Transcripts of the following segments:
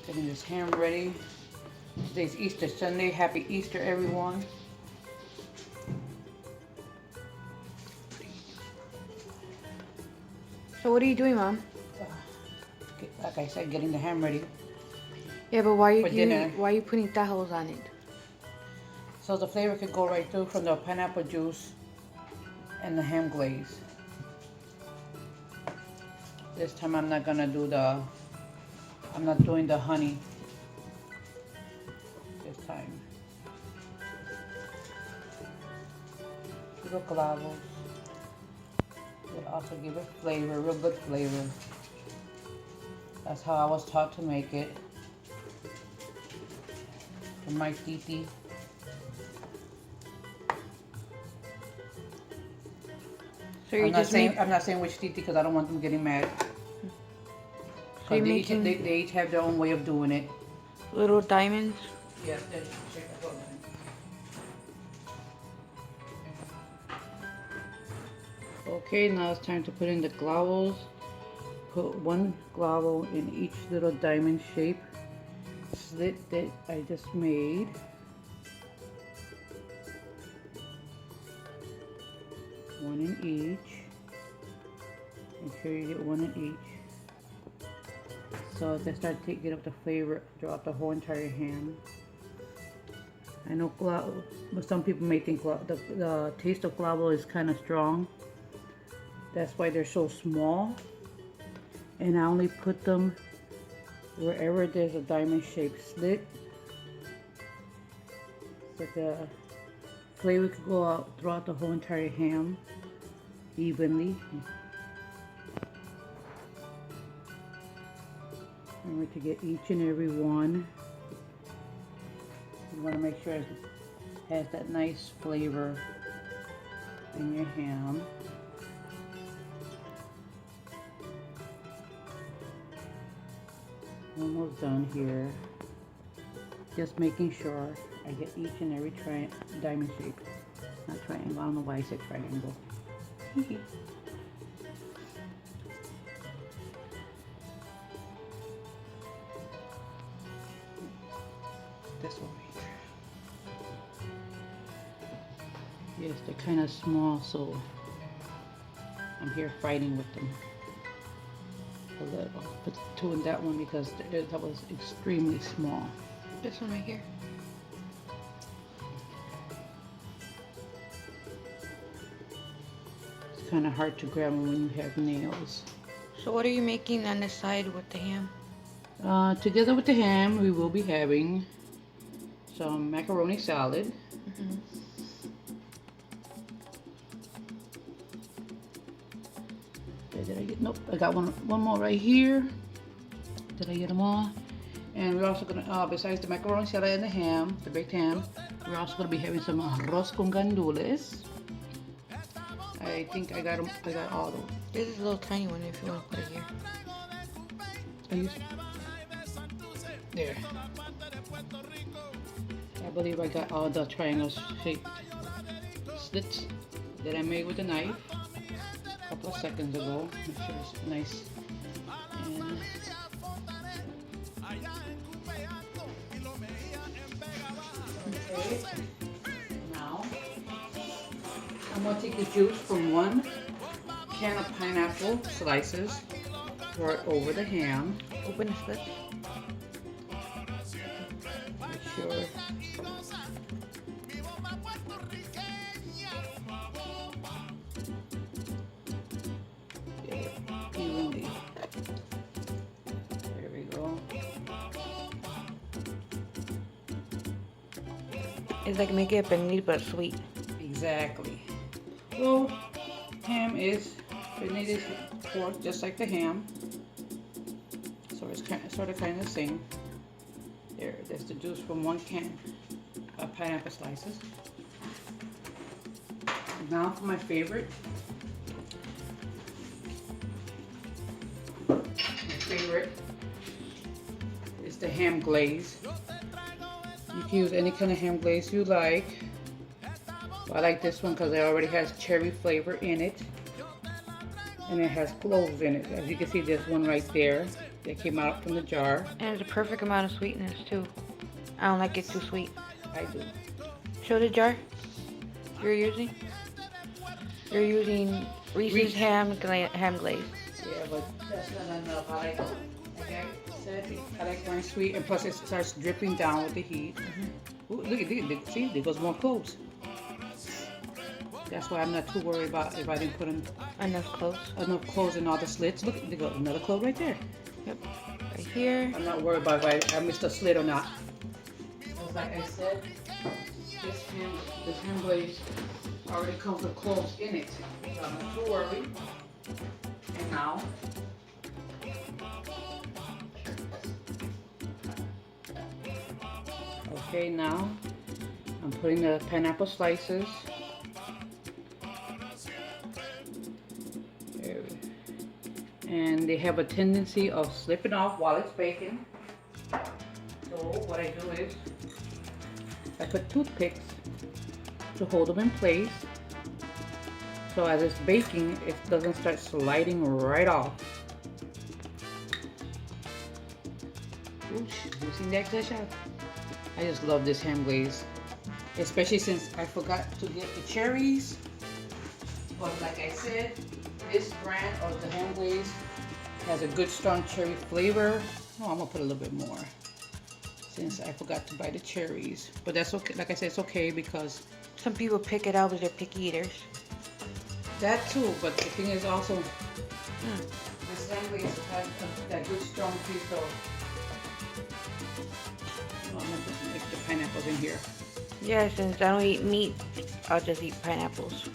Getting this ham ready. Today's Easter Sunday. Happy Easter, everyone. So what are you doing, Mom? Like I said, getting the ham ready Yeah, but why for dinner. why are you putting tajos on it? So the flavor could go right through from the pineapple juice and the ham glaze. This time I'm not gonna do I'm not doing the honey this time. Little clavos will also give it flavor, real good flavor. That's how I was taught to make it from my titi. So you're I'm not saying which titi because I don't want them getting mad. So you're They making each have their own way of doing it. little diamonds. Yes, okay, now it's time to put in the clavos. Put one clavo in each little diamond shape slit that I just made. One in each. Make sure you get one in each. So they start to get up the flavor throughout the whole entire ham. I know clavo, but some people may think the taste of clavo is kind of strong. That's why they're so small. And I only put them wherever there's a diamond shaped slit, so the flavor could go out throughout the whole entire ham evenly. Remember to get each and every one. You want to make sure it has that nice flavor in your ham. Almost done here. Just making sure I get each and every diamond shape. Not triangle. I don't know why I said triangle. This one right here. Yes, they're kind of small, so I'm here fighting with them. I'll put two in that one because that was extremely small. This one right here. It's kind of hard to grab when you have nails. So what are you making on the side with the ham? Together with the ham, we will be having some macaroni salad. Mm-hmm. Did I get? Nope. I got one more right here. Did I get them all? And we're also gonna, besides the macaroni salad and the ham, the baked ham, we're also gonna be having some arroz con gandules. I think I got them. I got all of them. This is a little tiny one if you want to put it here. There. I believe I got all the triangle shaped slits that I made with a knife a couple of seconds ago. Make sure it's nice. And okay. Now I'm gonna take the juice from one can of pineapple slices, pour it over the ham. Open the slit. Make sure. Evenly. There we go. It's like making a pernil but sweet. Exactly. So ham is pernil pork just like the ham. So it's sort of the same. There's the juice from one can of pineapple slices. Now for my favorite. My favorite is the ham glaze. You can use any kind of ham glaze you like. I like this one because it already has cherry flavor in it. And it has cloves in it. As you can see, there's one right there. that came out from the jar. And it's a perfect amount of sweetness too. I don't like it too sweet. I do. Show the jar you're using. You're using Reese's ham glaze. Yeah, but that's not enough. I like mine sweet, and plus it starts dripping down with the heat. Ooh, look, see, there goes more cloves. That's why I'm not too worried about if I didn't put Enough cloves. enough cloves in all the slits. Look, there goes another clove right there. Yep. Right here. I'm not worried about if I missed a slit or not. Because like I said, this ham glaze already comes with cloves in it. So I'm not too worried. And now, okay, now I'm putting the pineapple slices. And they have a tendency of slipping off while it's baking. So what I do is I put toothpicks to hold them in place. So as it's baking, it doesn't start sliding right off. Ooh, you seen that good shot? I just love this ham glaze. Especially since I forgot to get the cherries. But like I said, this brand of the ham glaze has a good strong cherry flavor. Oh, I'm gonna put a little bit more since I forgot to buy the cherries. But that's okay. Like I said, it's okay because Some people pick it out because they're picky eaters. that too. But the thing is also, this ham glaze has that good strong taste of. Oh, I'm gonna put some extra pineapples in here. Yeah, since I don't eat meat, I'll just eat pineapples.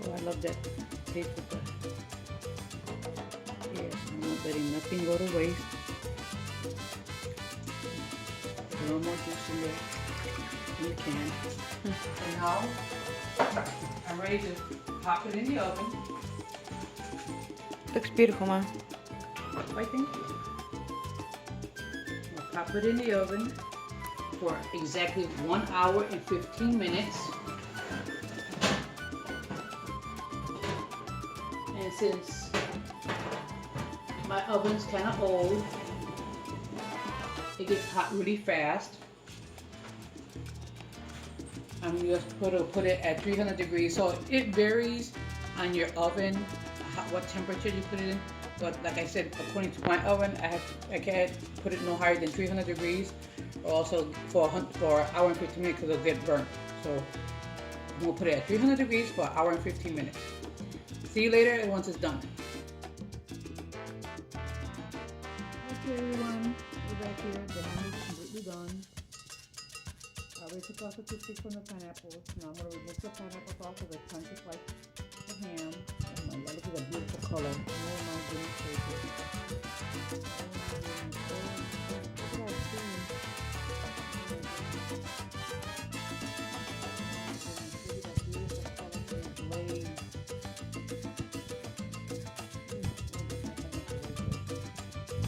Oh, I love that taste with the. Yes, I'm not letting nothing go to waste. A little more juice in there. You can. And now I'm ready to pop it in the oven. Looks beautiful, Mom. I think. I'll pop it in the oven for exactly 1 hour and 15 minutes. And since my oven's kind of old, it gets hot really fast. I'm just put it at 300 degrees. So it varies on your oven, what temperature you put it in. But like I said, according to my oven, I can't put it no higher than 300 degrees, or also for an hour and 15 minutes because it'll get burnt. So I'm gonna put it at 300 degrees for an hour and 15 minutes. See you later once it's done. Okay, everyone, we're back here. The ham is completely done. I already took off the toothpicks from the pineapples. Now I'm going to remove the pineapples off of the time to slice the ham. Oh my God, look at that beautiful color. Oh my goodness gracious. Oh my goodness. Look at that cream. Look at that beautiful color from the glaze.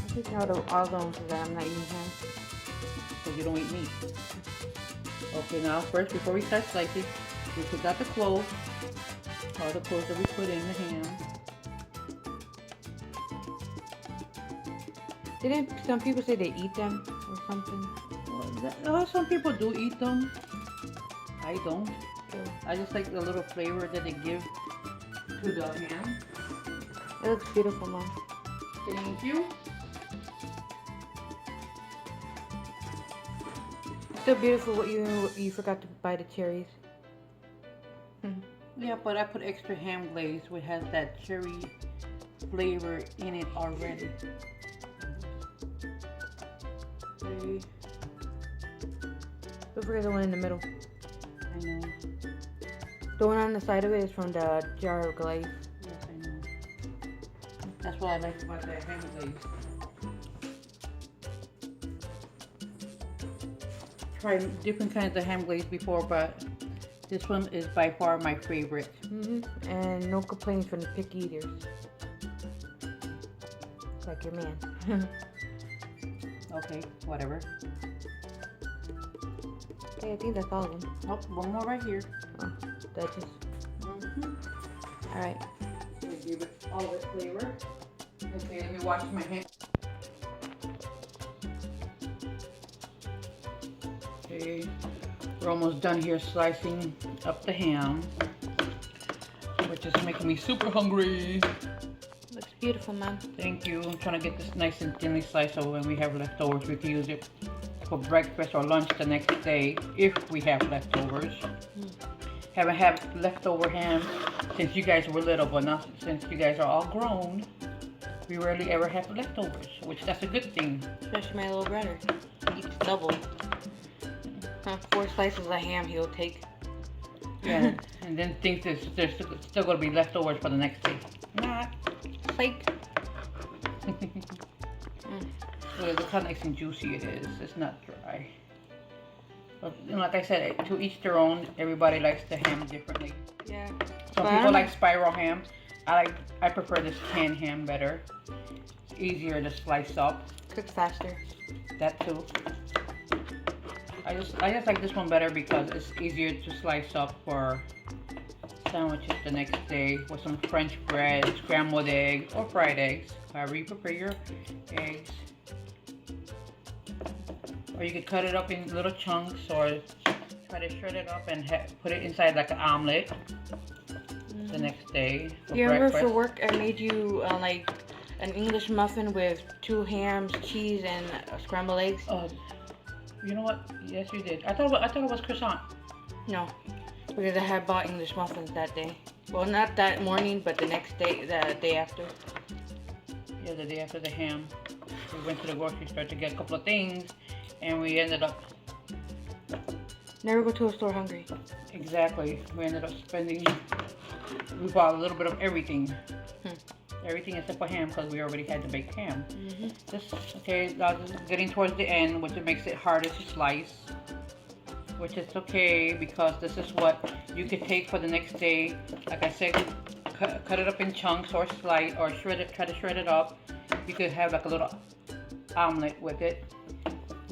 I think out of all those that I'm not eating ham. So you don't eat meat. Okay, now first, before we start slicing, we put out the cloves. All the cloves that we put in the ham. Didn't some people say they eat them or something? Well, some people do eat them. I don't. I just like the little flavor that they give to the ham. It looks beautiful, Mom. Thank you. Still beautiful. What you forgot to buy the cherries. Yeah, but I put extra ham glaze, which has that cherry flavor in it already. Okay. Don't forget the one in the middle. I know. The one on the side of it is from the Jar of Glaze. Yes, I know. That's what I like about that ham glaze. Tried different kinds of ham glaze before, but this one is by far my favorite. And no complaints from the picky eaters. Like your man. Okay, whatever. Okay, I think that's all of them. Oh, one more right here. Oh, that's just... Alright. Give it all of its flavor. Okay, let me wash my hands. Okay, we're almost done here slicing up the ham, which is making me super hungry. Looks beautiful, Mom. Thank you. I'm trying to get this nice and thinly sliced so when we have leftovers, we can use it for breakfast or lunch the next day if we have leftovers. Haven't had leftover ham since you guys were little, but now since you guys are all grown, we rarely ever have leftovers, which that's a good thing. Especially my little brother. He eats double. 4 slices of ham he'll take. Yeah, and then thinks there's still going to be leftovers for the next day. Not. Like. Look how nice and juicy it is. It's not dry. But, you know, like I said, to each their own. Everybody likes the ham differently. Yeah. Some people like spiral ham. I prefer this canned ham better. It's easier to slice up. Cooks faster. That too. I just like this one better because it's easier to slice up for sandwiches the next day with some French bread, scrambled eggs, or fried eggs. However you prepare your eggs. Or you could cut it up in little chunks or try to shred it up and put it inside like an omelet the next day for You remember breakfast. for work I made you like an English muffin with 2 hams, cheese, and scrambled eggs? You know what? Yes, you did. I thought it was croissant. No, because I had bought English muffins that day. Well, not that morning, but the next day, the day after. Yeah, the day after the ham. We went to the grocery store to get a couple of things, and we ended up... Never go to a store hungry. Exactly. We ended up spending... We bought a little bit of everything. Everything except for ham, because we already had the baked ham. Okay, getting towards the end, which makes it harder to slice. Which is okay, because this is what you could take for the next day. Like I said, cut it up in chunks or slice or shred it. Try to shred it up. You could have like a little omelet with it.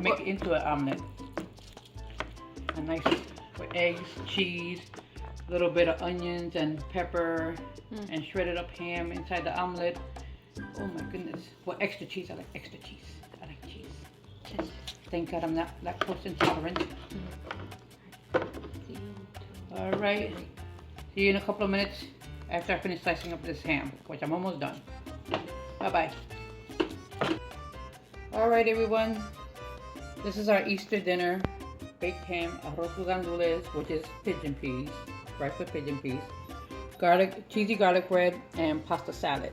Make it into an omelet. A nice with eggs, cheese, a little bit of onions and pepper, and shredded up ham inside the omelet. Oh my goodness! Well, extra cheese. I like extra cheese. I like cheese. Yes. Thank God I'm not lactose intolerant. All right. See you in a couple of minutes after I finish slicing up this ham, which I'm almost done. Bye-bye. All right, everyone. This is our Easter dinner. Baked ham, arroz con gandules, which is pigeon peas, rice with pigeon peas, cheesy garlic bread, and pasta salad.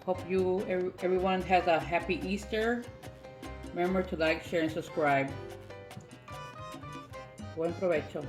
Hope everyone has a happy Easter. Remember to like, share, and subscribe. Buen Provecho.